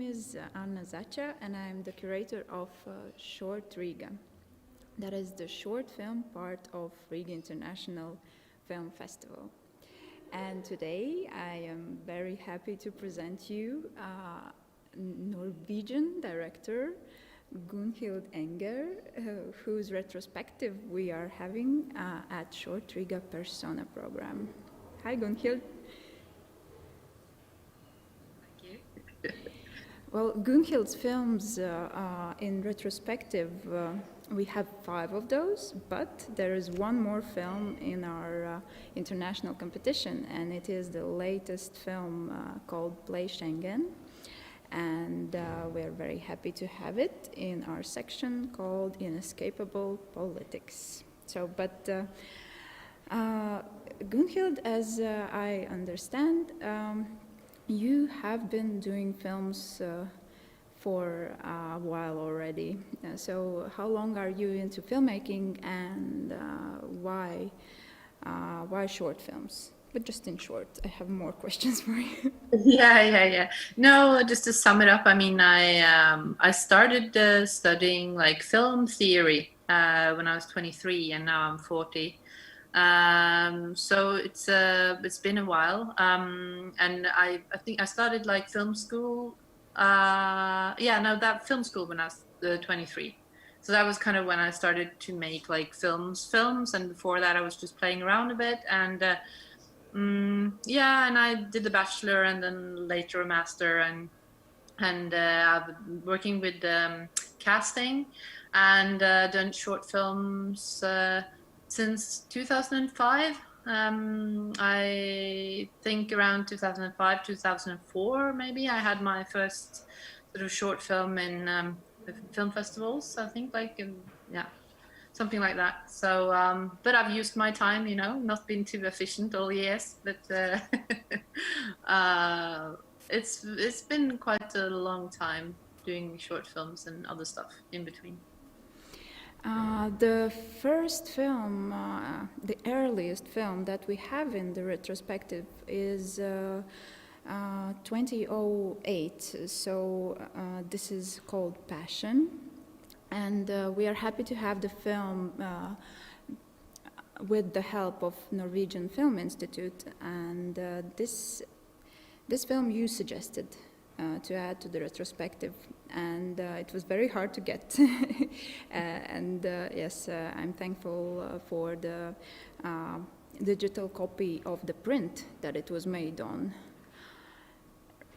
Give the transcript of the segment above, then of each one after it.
is Anna Zacha, and I'm the curator of Short Riga. That is the short film part of Riga International Film Festival. And today I am very happy to present you Norwegian director Gunhild Enger, whose retrospective we are having at Short Riga Persona program. Hi Gunhild. Thank you. Well, Gunhild's films in retrospective, we have 5 of those, but there is one more film in our international competition, and it is the latest film called Playschengen. And we're very happy to have it in our section called Inescapable Politics. So, but Gunhild, as I understand, you have been doing films for a while already. So how long are you into filmmaking, and why short films? But just in short, I have more questions for you. Yeah. No, just to sum it up, I mean, I started studying like film theory when I was 23, and now I'm 40. So it's been a while, and I think I started like film school. That film school when I was 23. So that was kind of when I started to make like films, and before that I was just playing around a bit, and and I did the bachelor and then later a master, and I've been working with casting and done short films since 2005. I think around 2005, 2004, maybe I had my first sort of short film in film festivals. I think something like that. So, but I've used my time, not been too efficient all years, but it's been quite a long time doing short films and other stuff in between. The first film, the earliest film that we have in the retrospective is 2008. So this is called Passion. And we are happy to have the film with the help of Norwegian Film Institute. And this film you suggested to add to the retrospective, and it was very hard to get. Yes, I'm thankful for the digital copy of the print that it was made on.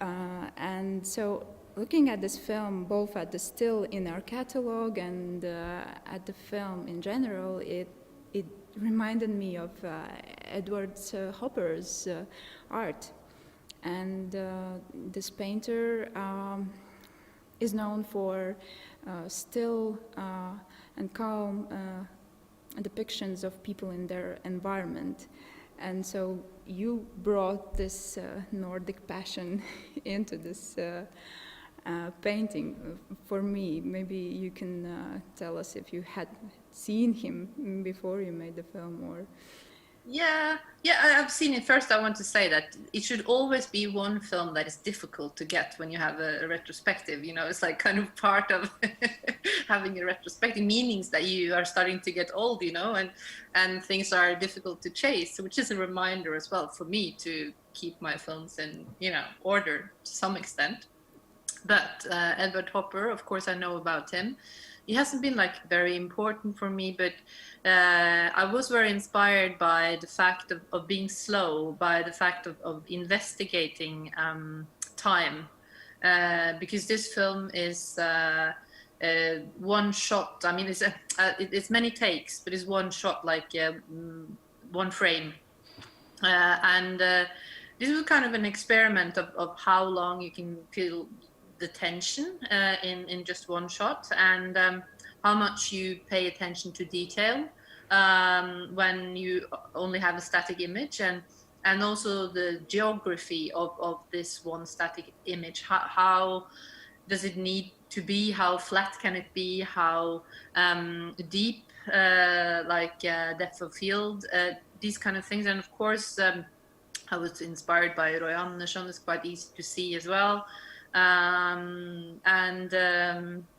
And so, looking at this film, both at the still in our catalog and at the film in general, it reminded me of Edward Hopper's art. And this painter is known for still and calm depictions of people in their environment. And so you brought this Nordic passion into this painting. For me, maybe you can tell us if you had seen him before you made the film, or... Yeah, I've seen it. First, I want to say that it should always be one film that is difficult to get when you have a retrospective. It's like kind of part of having a retrospective, meanings that you are starting to get old, and things are difficult to chase, which is a reminder as well for me to keep my films in, order to some extent. But Edward Hopper, of course, I know about him. He hasn't been like very important for me, but I was very inspired by the fact of being slow, by the fact of investigating time, because this film is one shot. I mean, it's many takes, but it's one shot, like one frame, and this was kind of an experiment of how long you can feel the tension in just one shot, and how much you pay attention to detail when you only have a static image, and also the geography of this one static image. How does it need to be? How flat can it be? How deep, depth of field? These kind of things. And of course, I was inspired by Roy Andersson. It's quite easy to see as well.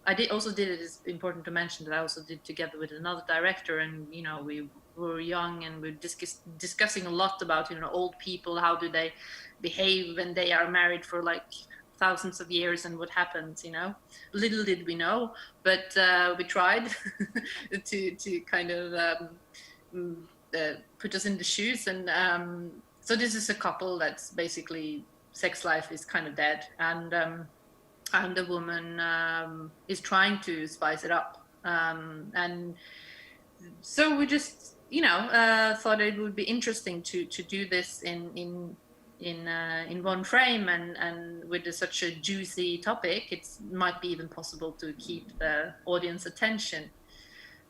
I also did it. It's important to mention that I also did together with another director, and we were young and we were discussing a lot about old people, how do they behave when they are married for like thousands of years, and what happens. Little did we know, but we tried to kind of put us in the shoes, and so this is a couple that's basically sex life is kind of dead, and the woman is trying to spice it up, and so we just thought it would be interesting to do this in one frame, and with such a juicy topic, it might be even possible to keep the audience attention.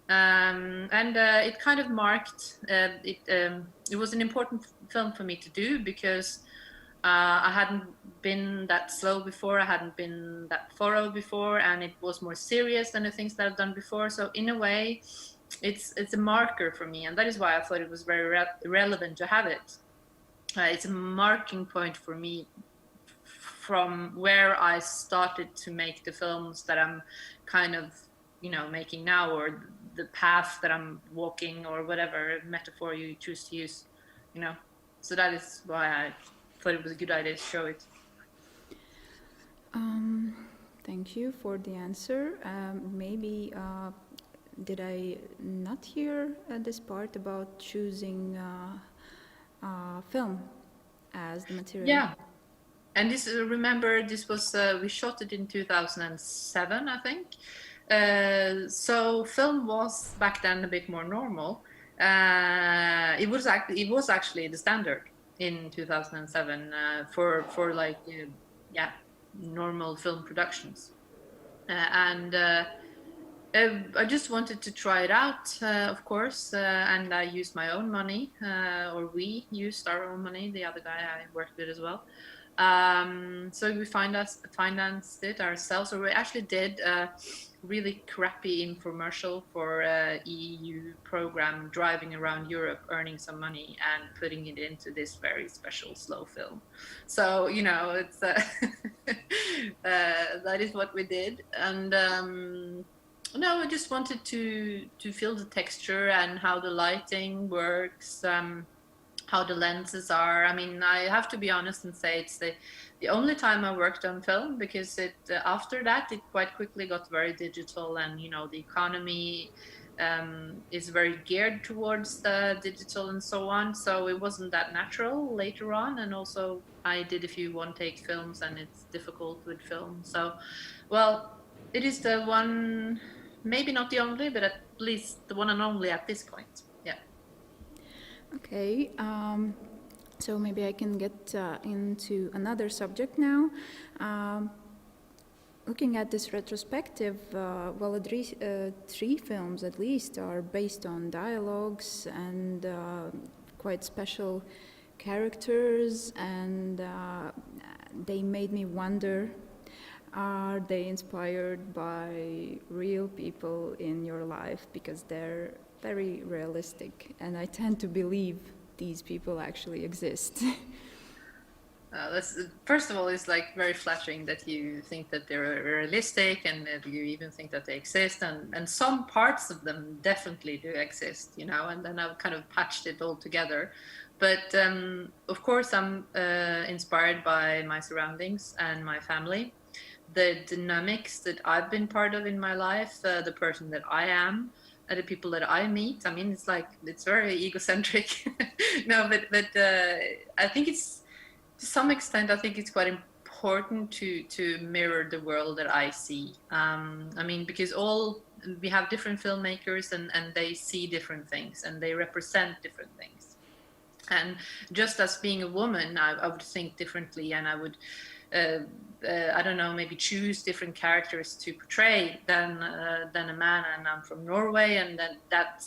And it kind of marked it was an important film for me to do, because I hadn't been that slow before, I hadn't been that thorough before, and it was more serious than the things that I've done before. So in a way, it's a marker for me, and that is why I thought it was very relevant to have it. It's a marking point for me from where I started to make the films that I'm kind of making now, or the path that I'm walking, or whatever metaphor you choose to use. So that is why I thought it was a good idea to show it. Thank you for the answer. Maybe did I not hear this part about choosing film as the material? Yeah, and remember, this was we shot it in 2007, I think. So film was back then a bit more normal. It was actually the standard in 2007 for like normal film productions, and I just wanted to try it out, of course, and I used my own money, or we used our own money, the other guy I worked with as well. So we financed it ourselves, or we actually did a really crappy infomercial for a EU program, driving around Europe, earning some money and putting it into this very special slow film. So it's that is what we did, and no, I just wanted to feel the texture and how the lighting works. How the lenses are. I mean, I have to be honest and say it's the only time I worked on film, because after that it quite quickly got very digital, and the economy is very geared towards the digital and so on. So it wasn't that natural later on, and also I did a few one-take films, and it's difficult with film. So, well, it is the one, maybe not the only, but at least the one and only at this point. Yeah. Okay, so maybe I can get into another subject now. Looking at this retrospective, well, three films at least are based on dialogues and quite special characters, and they made me wonder, are they inspired by real people in your life? Because they're very realistic, and I tend to believe these people actually exist. First of all, it's like very flattering that you think that they're realistic, and that you even think that they exist, and some parts of them definitely do exist, and then I've kind of patched it all together. But of course, I'm inspired by my surroundings and my family, the dynamics that I've been part of in my life, the person that I am, the people that I meet. I mean, it's very egocentric. No, but I think it's, to some extent, I think it's quite important to mirror the world that I see. I mean, because we have different filmmakers, and they see different things, and they represent different things. And just as being a woman, I would think differently, and I would I don't know, maybe choose different characters to portray than a man. And I'm from Norway, and that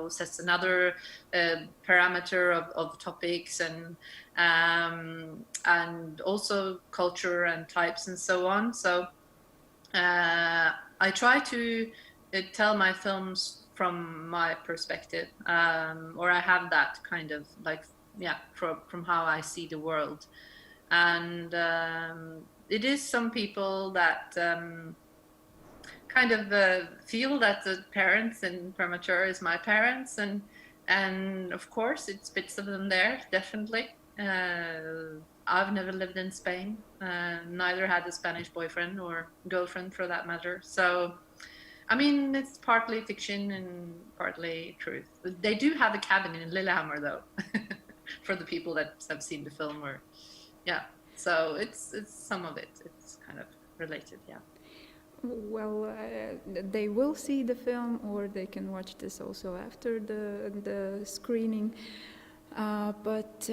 sets another parameter of topics, and also culture and types and so on. So I try to tell my films from my perspective, or I have that kind of like, from how I see the world. And it is some people that kind of feel that the parents in premature is my parents, and of course it's bits of them there, definitely. I've never lived in Spain, neither had a Spanish boyfriend or girlfriend for that matter. So, I mean, it's partly fiction and partly truth. They do have a cabin in Lillehammer, though, for the people that have seen the film. Or, yeah. So it's some of it. It's kind of related, yeah. Well, they will see the film, or they can watch this also after the screening. But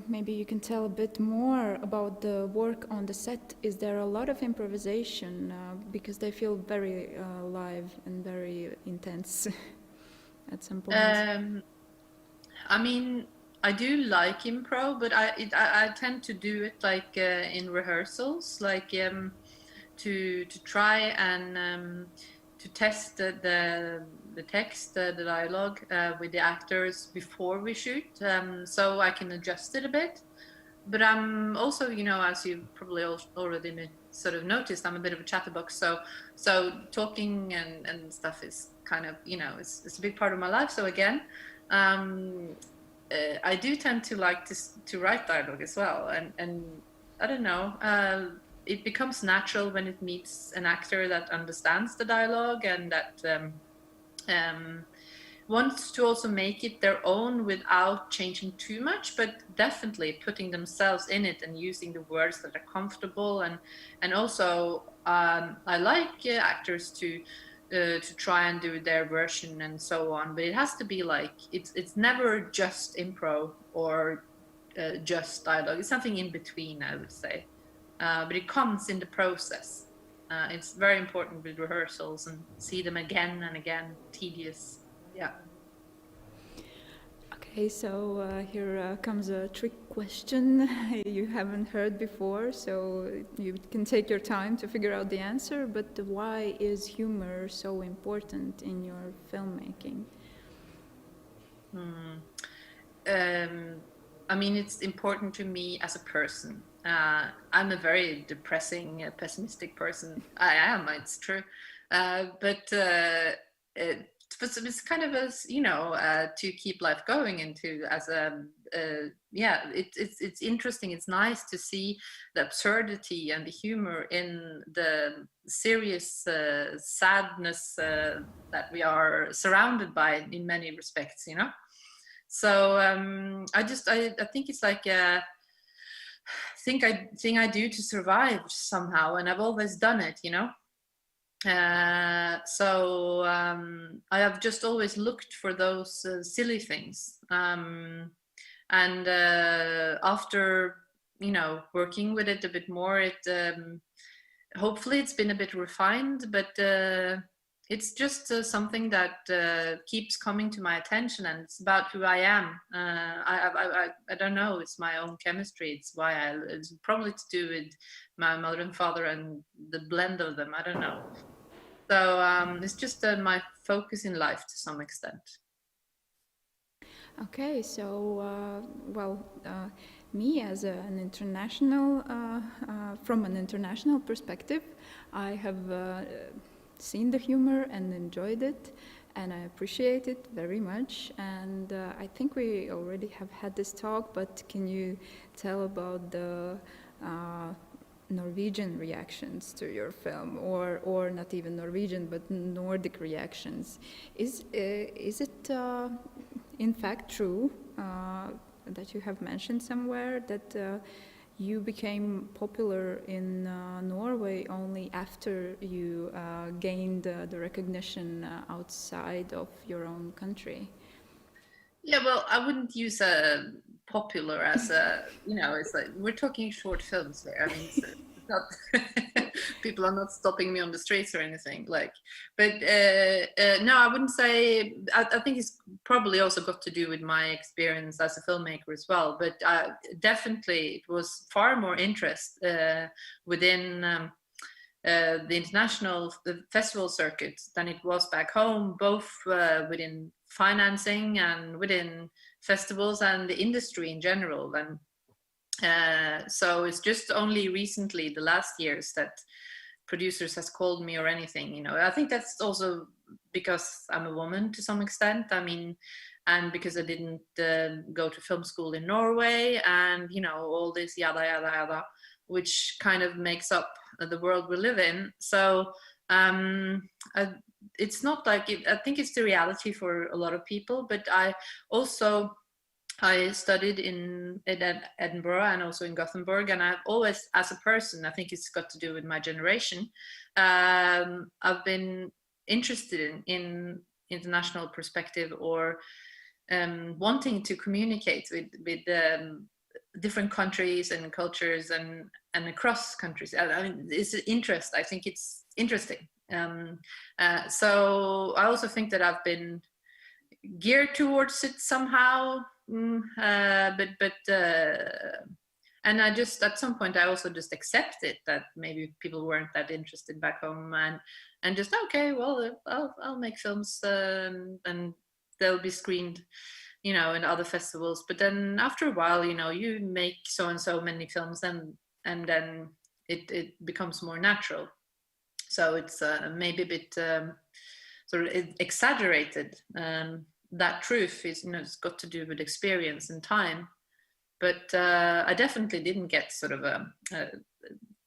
maybe you can tell a bit more about the work on the set. Is there a lot of improvisation? Because they feel very live and very intense at some point. I mean, I do like improv, but I tend to do it like in rehearsals, like to try and to test the text, the dialogue with the actors before we shoot, so I can adjust it a bit. But I'm also, you know, as you probably already sort of noticed, I'm a bit of a chatterbox. So talking and stuff is kind of, you know, it's a big part of my life. So again, I do tend to like to write dialogue as well, and I don't know. It becomes natural when it meets an actor that understands the dialogue and that wants to also make it their own without changing too much, but definitely putting themselves in it and using the words that are comfortable. And also, I like actors to try and do their version and so on. But it has to be like it's never just improv or just dialogue. It's something in between, I would say. But it comes in the process. It's very important with rehearsals and see them again and again. Tedious, yeah. Okay, so here comes a trick question you haven't heard before, so you can take your time to figure out the answer. But why is humor so important in your filmmaking? I mean, it's important to me as a person. I'm a very depressing, pessimistic person. I am, it's true. But it's kind of as, you know, to keep life going and to as a yeah, it's interesting. It's nice to see the absurdity and the humor in the serious sadness that we are surrounded by in many respects, you know. So I think it's like a thing I do to survive somehow, and I've always done it, you know. So I have just always looked for those silly things, and after, you know, working with it a bit more, it hopefully it's been a bit refined, but it's just something that keeps coming to my attention, and it's about who I am. I don't know, it's my own chemistry. It's why it's probably to do with my mother and father and the blend of them. I don't know. So it's just my focus in life to some extent. Okay, so me as an international, from an international perspective, I have seen the humor and enjoyed it, and I appreciate it very much. And I think we already have had this talk, but can you tell about the Norwegian reactions to your film, or not even Norwegian, but Nordic reactions? Is it in fact true that you have mentioned somewhere that you became popular in Norway only after you gained the recognition outside of your own country? Yeah, well, I wouldn't use popular as a, you know, it's like we're talking short films there. I mean, it's not people are not stopping me on the streets or anything, like. But no, I wouldn't say. I think it's probably also got to do with my experience as a filmmaker as well. But definitely, it was far more interest within the international festival circuit than it was back home, both within financing and within festivals and the industry in general. And So it's just only recently, the last years, that producers has called me or anything. You know, I think that's also because I'm a woman to some extent. I mean, and because I didn't go to film school in Norway, and you know, all this yada yada yada, which kind of makes up the world we live in. So it's not like it, I think it's the reality for a lot of people. But I studied in Edinburgh and also in Gothenburg, and I've always, as a person, I think it's got to do with my generation, I've been interested in international perspective, or wanting to communicate with different countries and cultures, and across countries. I mean, it's an interest. I think it's interesting. So I also think that I've been geared towards it somehow. And I just, at some point, I also just accepted that maybe people weren't that interested back home, and just, okay, well, I'll make films, and they'll be screened, you know, in other festivals. But then after a while, you know, you make so and so many films, and then it becomes more natural. So it's maybe a bit sort of exaggerated. That truth is, you know, it's got to do with experience and time. But I definitely didn't get sort of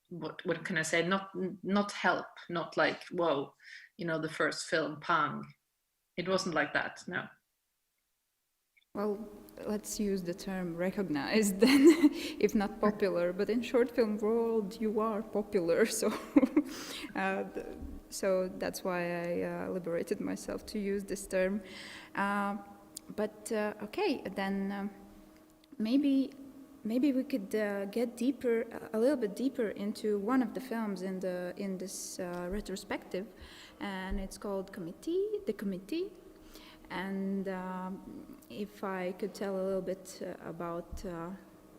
what can I say? Not help, not like, whoa, you know, the first film, pang. It wasn't like that, no. Well, let's use the term recognized then, if not popular. But in short film world, you are popular, so so that's why I liberated myself to use this term. Okay, then maybe we could get deeper, a little bit deeper into one of the films in this retrospective, and it's called The Committee. And if I could tell a little bit about,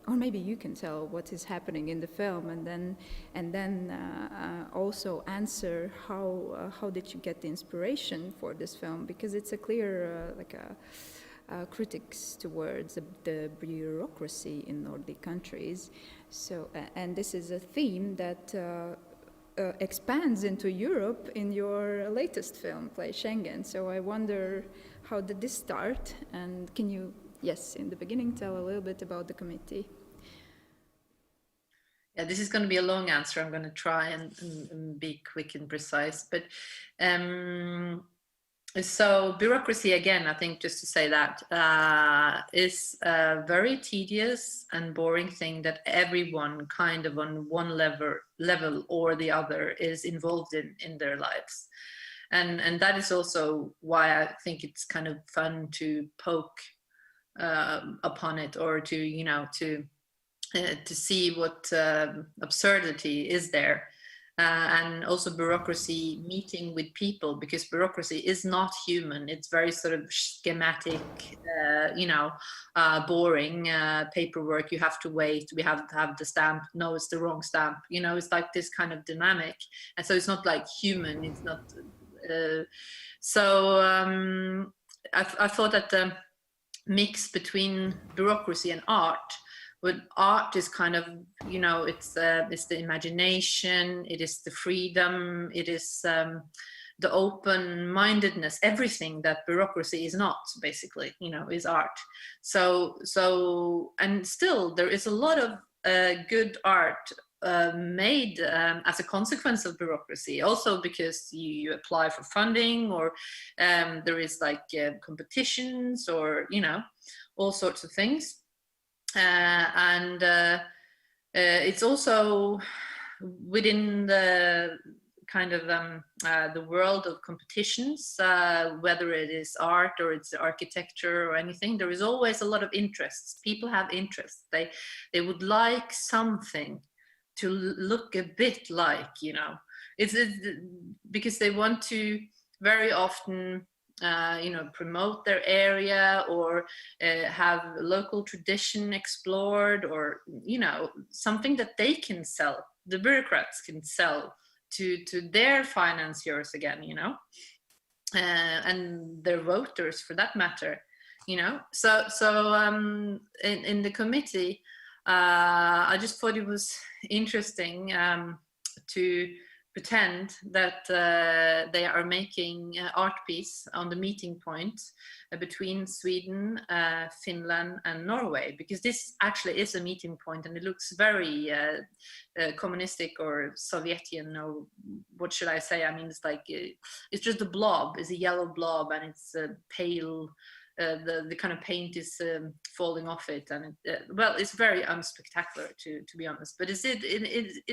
or maybe you can tell what is happening in the film, and then also answer how did you get the inspiration for this film, because it's a clear critics towards the bureaucracy in Nordic countries. So and this is a theme that expands into Europe in your latest film, Playschengen. So I wonder, how did this start? And can you, yes, in the beginning, tell a little bit about the committee? Yeah, this is going to be a long answer. I'm going to try and be quick and precise. But so bureaucracy, again, I think, just to say that, is a very tedious and boring thing that everyone kind of on one level or the other is involved in their lives. And that is also why I think it's kind of fun to poke upon it, or to, you know, to see what absurdity is there. And also bureaucracy meeting with people, because bureaucracy is not human. It's very sort of schematic, you know, boring paperwork. You have to wait. We have to have the stamp. No, it's the wrong stamp. You know, it's like this kind of dynamic. And so it's not like human. It's not. I thought that the mix between bureaucracy and art, but art is kind of, you know, it's the imagination, it is the freedom, it is the open-mindedness, everything that bureaucracy is not, basically, you know, is art. So and still there is a lot of good art made as a consequence of bureaucracy, also because you apply for funding, or there is like competitions, or, you know, all sorts of things. And it's also within the kind of the world of competitions, whether it is art or it's architecture or anything, there is always a lot of interests. People have interests. They would like something to look a bit like, you know, it's because they want to very often you know, promote their area, or have local tradition explored, or, you know, something that they can sell, the bureaucrats can sell to their financiers again, you know, and their voters for that matter, you know. So in the committee, I just thought it was interesting to pretend that they are making an art piece on the meeting point between Sweden, Finland and Norway, because this actually is a meeting point and it looks very communistic or Sovietian, or what should I say? I mean, it's like, it's just a blob, it's a yellow blob and it's pale. The kind of paint is falling off it, and well, it's very unspectacular to be honest. But it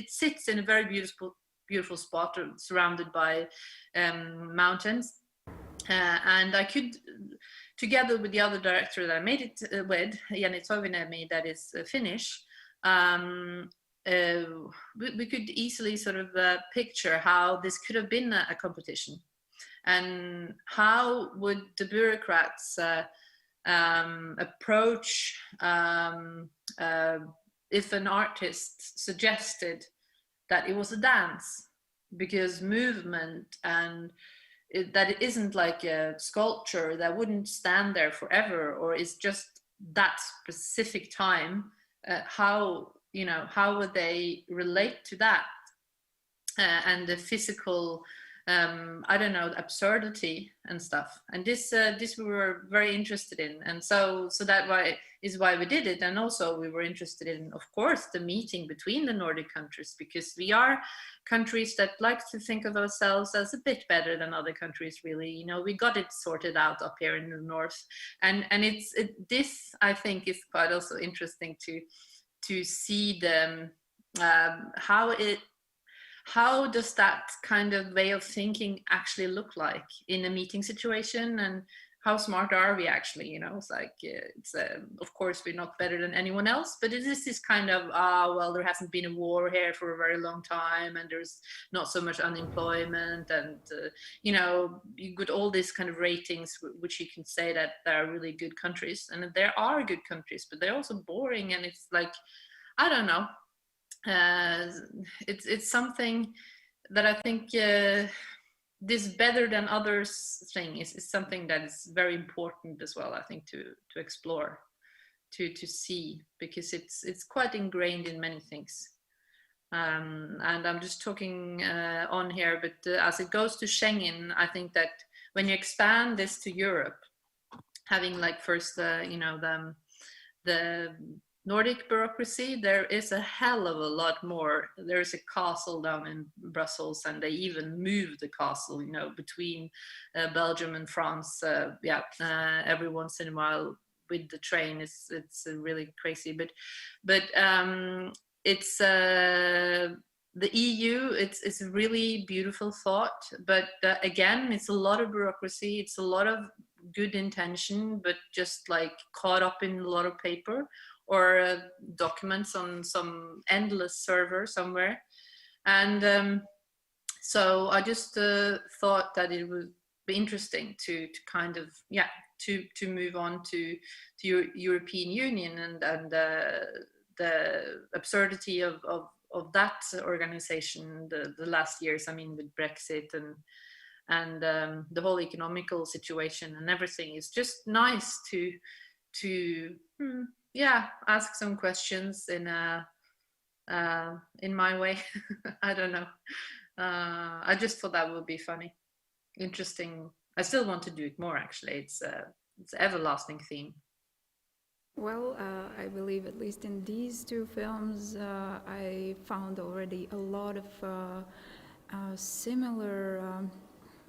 sits in a very beautiful spot, surrounded by mountains, and I could, together with the other director that I made it with, Jenny Toivinemi, that is Finnish. We could easily sort of picture how this could have been a competition. And how would the bureaucrats approach if an artist suggested that it was a dance? Because movement and that it isn't like a sculpture that wouldn't stand there forever, or is just that specific time. How would they relate to that and the physical? I don't know, absurdity and stuff. And this we were very interested in, and so that is why we did it. And also we were interested in, of course, the meeting between the Nordic countries, because we are countries that like to think of ourselves as a bit better than other countries. Really, we got it sorted out up here in the north, and this I think is quite also interesting to see the how does that kind of way of thinking actually look like in a meeting situation, and how smart are we actually? It's like, of course we're not better than anyone else, but it is this kind of, well, there hasn't been a war here for a very long time, and there's not so much unemployment, and you got all these kind of ratings which you can say that there are really good countries, and there are good countries, but they're also boring, and it's like, I don't know. It's something that I think this better than others thing is something that is very important as well, I think, to explore, to see, because it's quite ingrained in many things. And I'm just talking on here, but as it goes to Schengen, I think that when you expand this to Europe, having like first the Nordic bureaucracy, there is a hell of a lot more. There's a castle down in Brussels, and they even moved the castle, between Belgium and France. Every once in a while with the train. It's really crazy, but it's the EU. It's a really beautiful thought, but again, it's a lot of bureaucracy. It's a lot of good intention, but just like caught up in a lot of paper, or documents on some endless server somewhere. And so I just thought that it would be interesting to kind of, to move on to European Union and the absurdity of that organization the last years, I mean, with Brexit and the whole economical situation and everything. Is just nice to ask some questions in my way. I don't know. I just thought that would be funny, interesting. I still want to do it more, actually. It's an everlasting theme. Well, I believe at least in these two films, I found already a lot of similar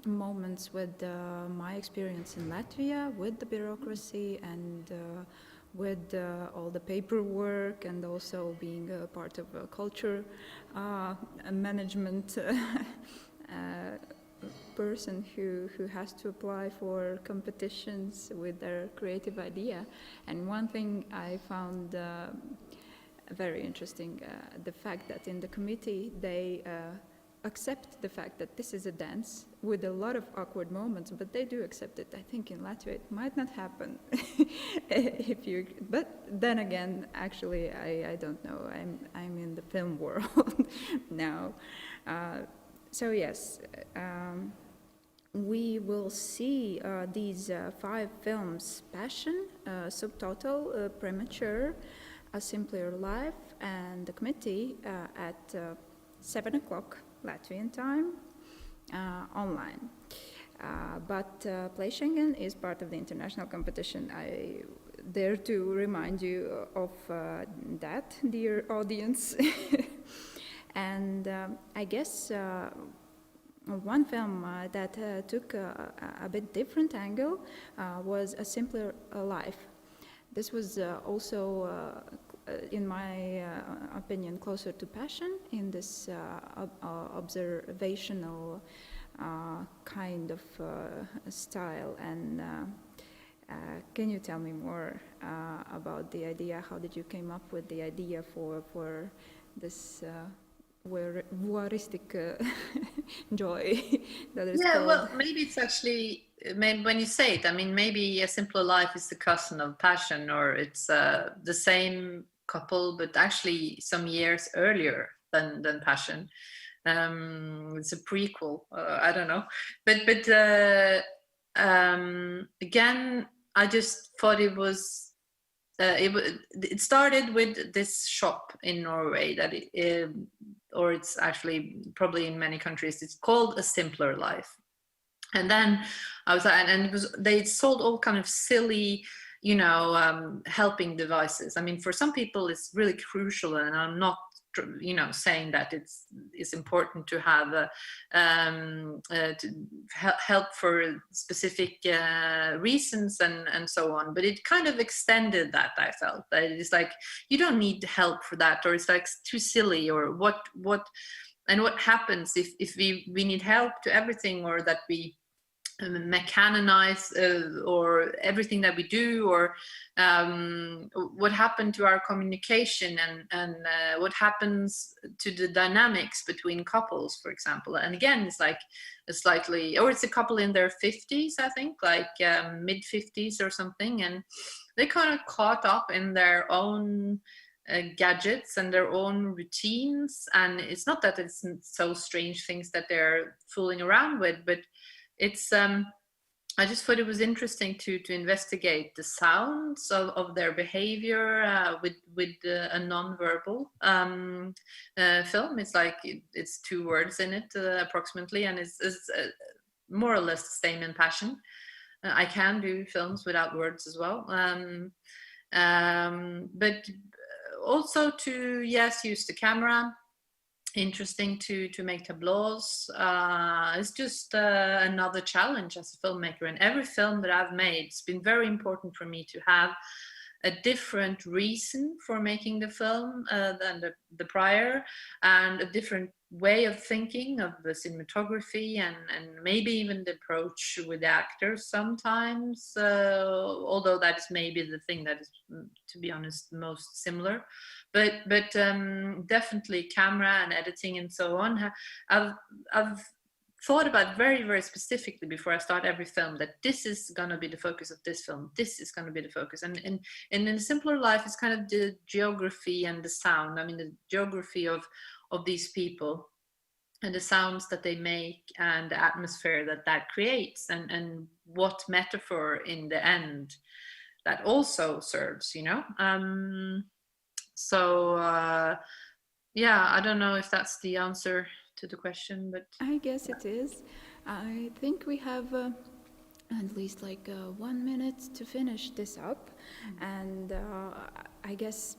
moments with my experience in Latvia, with the bureaucracy and with all the paperwork, and also being a part of a culture management person who has to apply for competitions with their creative idea. And one thing I found very interesting, the fact that in the committee they accept the fact that this is a dance with a lot of awkward moments, but they do accept it. I think in Latvia it might not happen but then again, actually, I don't know. I'm in the film world now. So yes, we will see these 5 films: Passion, Subtotal, Premature, A Simpler Life and the committee at 7 o'clock Latvian time online. But Playschengen is part of the international competition. I dare to remind you of that, dear audience. And I guess one film that took a bit different angle was A Simpler Life. This was also, in my opinion, closer to passion in this observational kind of style. And can you tell me more about the idea? How did you came up with the idea for this voyeuristic joy that is called? Well, maybe it's actually, maybe when you say it, I mean, maybe A Simpler Life is the cousin of Passion, or it's the same couple, but actually some years earlier than Passion. It's a prequel. I don't know, but again, I just thought it was. It started with this shop in Norway that or it's actually probably in many countries. It's called A Simpler Life, and then I was and it was, they sold all kind of silly, helping devices. I mean, for some people it's really crucial, and I'm not saying that it's important to have to help for specific reasons and so on, but it kind of extended that. I felt that it's like you don't need help for that, or it's like too silly, or what happens if we need help to everything, or that we mechanize or everything that we do, or what happened to our communication, and what happens to the dynamics between couples, for example. And again, it's like it's a couple in their 50s, I think, like mid 50s or something, and they kind of caught up in their own gadgets and their own routines. And it's not that it's so strange things that they're fooling around with, but it's I just thought it was interesting to investigate the sounds of their behavior with a non-verbal film. It's like it's 2 words in it approximately, and it's more or less the same in Passion. I can do films without words as well, but also to use the camera. Interesting to make tableaus. It's just another challenge as a filmmaker. And every film that I've made, it's been very important for me to have a different reason for making the film than the prior, and a different way of thinking of the cinematography, and maybe even the approach with the actors sometimes, although that is maybe the thing that is, to be honest, most similar. But definitely camera and editing and so on. I've thought about very, very specifically before I start every film that this is going to be the focus of this film. This is going to be the focus. And in A Simpler Life, it's kind of the geography and the sound. I mean, the geography of these people and the sounds that they make and the atmosphere that creates, and what metaphor in the end that also serves, So I don't know if that's the answer to the question, but I guess it is. I think we have at least like 1 minute to finish this up, and I guess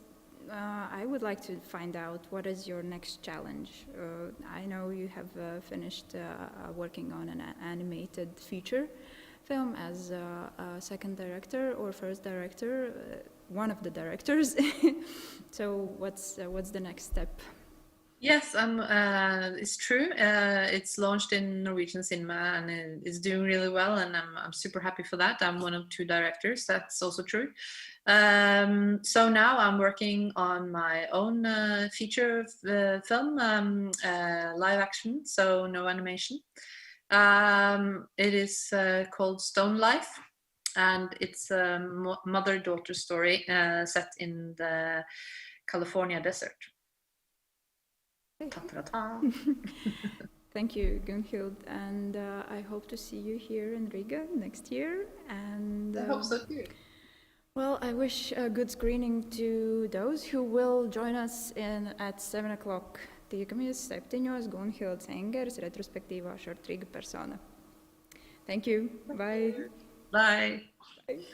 I would like to find out what is your next challenge. I know you have finished working on an animated feature film as a second director or first director, one of the directors. So what's the next step? Yes, it's true. It's launched in Norwegian cinema, and it's doing really well, and I'm super happy for that. I'm one of 2 directors. That's also true. So now I'm working on my own feature film, live action, so no animation. It is called Stone Life, and it's a mother-daughter story set in the California desert. Thank you, Gunhild, and I hope to see you here in Riga next year. And I hope so too. Well, I wish a good screening to those who will join us at 7 o'clock. Tiekamies 7. Gunhilds Engers retrospektīvā Short Riga persona. Thank you. Bye. Bye. Bye.